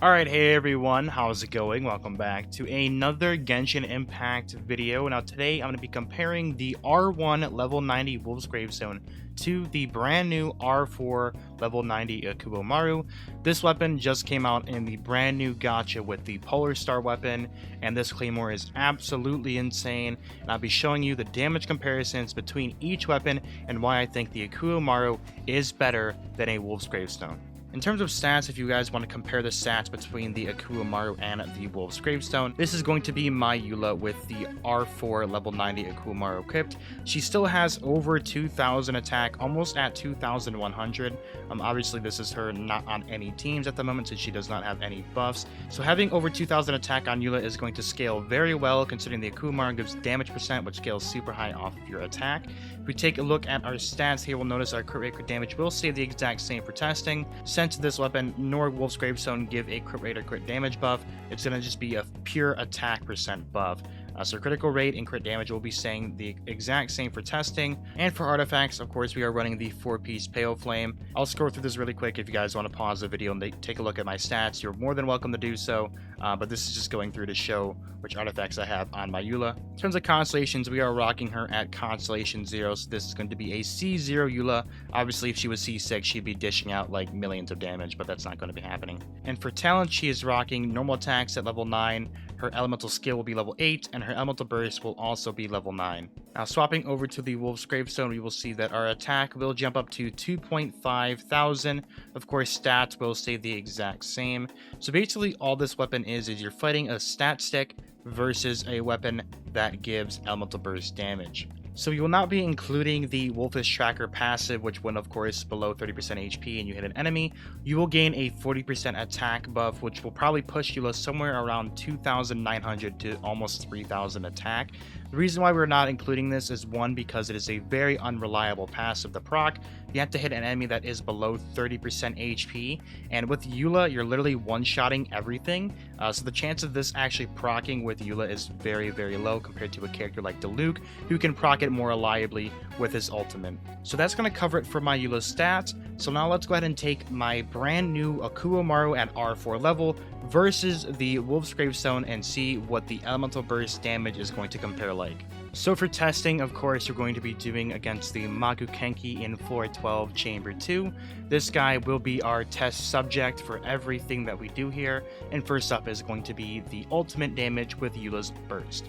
Alright, hey everyone, how's it going? Welcome back to another Genshin Impact video. Now today I'm going to be comparing the R1 level 90 Wolf's Gravestone to the brand new R4 level 90 Akuoumaru. This weapon just came out in the brand new gacha with the Polar Star weapon, and this claymore is absolutely insane, and I'll be showing you the damage comparisons between each weapon and why I think the Akuoumaru is better than a Wolf's Gravestone. In terms of stats, if you guys want to compare the stats between the Akuoumaru and the Wolf's Gravestone, this is going to be my Eula with the R4 level 90 Akuoumaru equipped. She still has over 2,000 attack, almost at 2,100. Obviously this is her not on any teams at the moment since she does not have any buffs. So having over 2,000 attack on Eula is going to scale very well, considering the Akuoumaru gives damage percent, which scales super high off of your attack. If we take a look at our stats here, we'll notice our crit rate, crit damage will stay the exact same for testing. Since this weapon nor Wolf's Gravestone give a crit rate or crit damage buff, it's going to just be a pure attack percent buff. So critical rate and crit damage will be staying the exact same for testing. And for artifacts, of course, we are running the 4-piece Pale Flame. I'll scroll through this really quick. If you guys want to pause the video and take a look at my stats, you're more than welcome to do so. But this is just going through to show which artifacts I have on my Eula. In terms of constellations, we are rocking her at Constellation 0, so this is going to be a C0 Eula. Obviously, if she was C6, she'd be dishing out like millions of damage, but that's not going to be happening. And for talent, she is rocking normal attacks at level 9, her elemental skill will be level 8, and her elemental burst will also be level 9. Now swapping over to the Wolf's Gravestone, we will see that our attack will jump up to 2.5 thousand. Of course, stats will stay the exact same. So basically all this weapon is you're fighting a stat stick versus a weapon that gives elemental burst damage. So you will not be including the Wolfish Tracker passive, which when of course below 30% HP and you hit an enemy, you will gain a 40% attack buff, which will probably push you somewhere around 2,900 to almost 3,000 attack. The reason why we're not including this is one, because it is a very unreliable passive to proc. You have to hit an enemy that is below 30% HP, and with Eula, you're literally one-shotting everything. So the chance of this actually proccing with Eula is very, very low compared to a character like Diluc, who can proc it more reliably with his ultimate. So that's going to cover it for my Eula stats. So now let's go ahead and take my brand new Akuoumaru at R4 level versus the Wolf's Gravestone and see what the elemental burst damage is going to compare like. So for testing, of course, you're going to be doing against the Makukenki in floor 12, chamber 2. This guy will be our test subject for everything that we do here. And first up is going to be the ultimate damage with Eula's burst.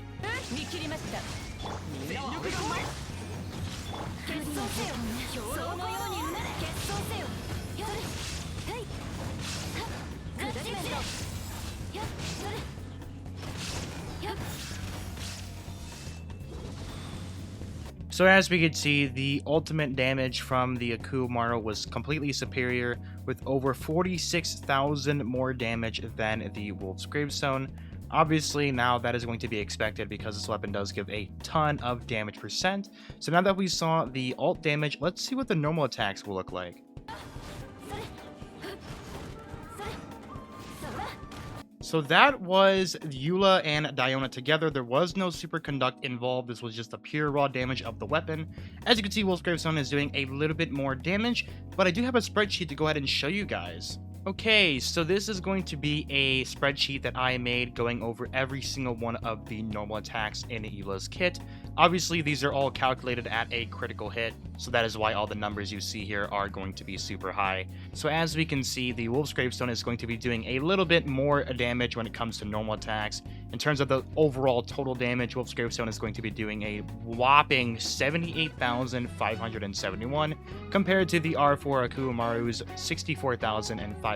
So as we could see, the ultimate damage from the Akuoumaru was completely superior, with over 46,000 more damage than the Wolf's Gravestone. Obviously, now that is going to be expected because this weapon does give a ton of damage percent. So now that we saw the ult damage, let's see what the normal attacks will look like. So that was Eula and Diona together. There was no superconduct involved. This was just a pure raw damage of the weapon. As you can see, Wolf's Gravestone is doing a little bit more damage, but I do have a spreadsheet to go ahead and show you guys. Okay, so this is going to be a spreadsheet that I made going over every single one of the normal attacks in Eula's kit. Obviously, these are all calculated at a critical hit, so that is why all the numbers you see here are going to be super high. So as we can see, the Wolf's Gravestone is going to be doing a little bit more damage when it comes to normal attacks. In terms of the overall total damage, Wolf's Gravestone is going to be doing a whopping 78,571 compared to the R4 Akuoumaru's 64,558.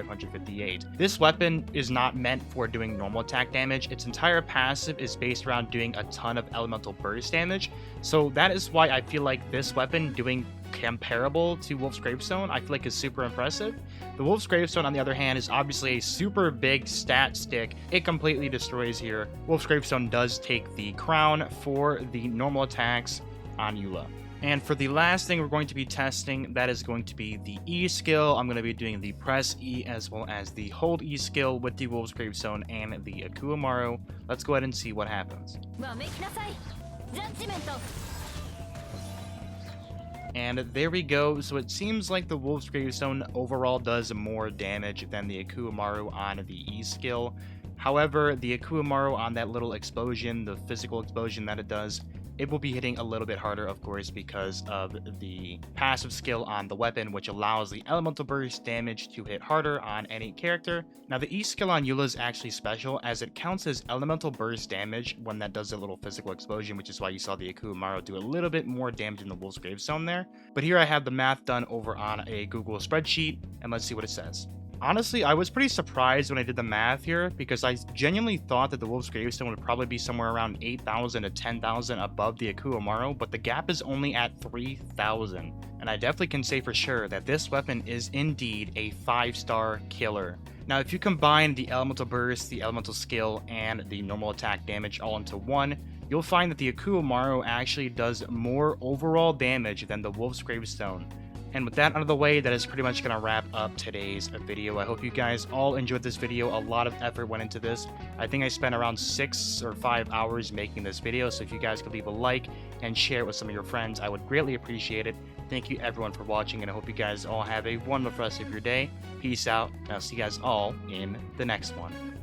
This weapon is not meant for doing normal attack damage. Its entire passive is based around doing a ton of elemental burst damage. So that is why I feel like this weapon doing comparable to Wolf's Gravestone, I feel like is super impressive. The Wolf's Gravestone, on the other hand, is obviously a super big stat stick. It completely destroys here. Wolf's Gravestone does take the crown for the normal attacks on Eula. And for the last thing we're going to be testing, that is going to be the E skill. I'm going to be doing the press E as well as the hold E skill with the Wolf's Gravestone and the Akuoumaru. Let's go ahead and see what happens. And there we go. So it seems like the Wolf's Gravestone overall does more damage than the Akuoumaru on the E skill. However, the Akuoumaru on that little explosion, the physical explosion that it does, it will be hitting a little bit harder, of course, because of the passive skill on the weapon, which allows the elemental burst damage to hit harder on any character. Now, the E skill on Eula is actually special, as it counts as elemental burst damage when that does a little physical explosion, which is why you saw the Akuoumaru do a little bit more damage in the Wolf's Gravestone there. But here I have the math done over on a Google spreadsheet, and let's see what it says. Honestly, I was pretty surprised when I did the math here, because I genuinely thought that the Wolf's Gravestone would probably be somewhere around 8,000 to 10,000 above the Akuoumaru, but the gap is only at 3,000. And I definitely can say for sure that this weapon is indeed a 5-star killer. Now, if you combine the elemental burst, the elemental skill, and the normal attack damage all into one, you'll find that the Akuoumaru actually does more overall damage than the Wolf's Gravestone. And with that out of the way, that is pretty much going to wrap up today's video. I hope you guys all enjoyed this video. A lot of effort went into this. I think I spent around 6 or 5 hours making this video, so if you guys could leave a like and share it with some of your friends, I would greatly appreciate it. Thank you everyone for watching, and I hope you guys all have a wonderful rest of your day. Peace out, and I'll see you guys all in the next one.